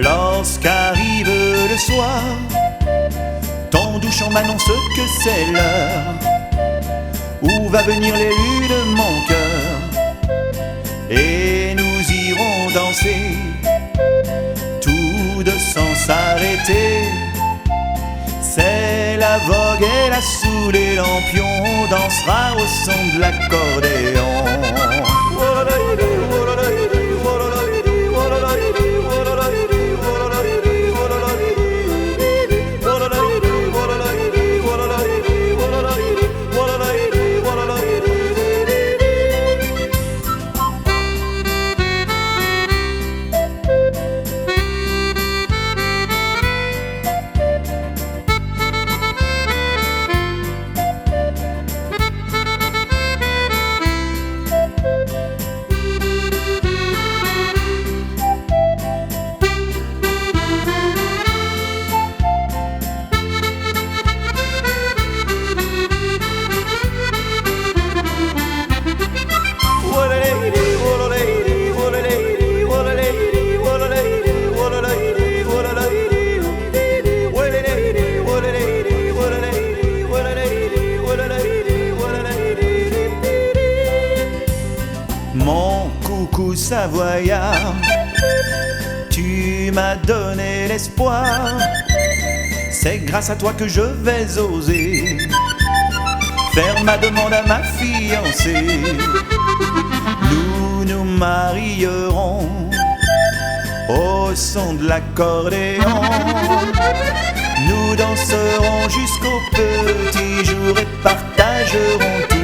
Lorsqu'arrive le soir, ton doux chant m'annonce que c'est l'heure où va venir l'élu de mon cœur, et nous irons danser tout de sans s'arrêter. C'est la vogue et la sous les lampions, on dansera au son de l'accordéon. Mon coucou savoyard, tu m'as donné l'espoir. C'est grâce à toi que je vais oser faire ma demande à ma fiancée. Nous nous marierons au son de l'accordéon. Nous danserons jusqu'au petit jour et partagerons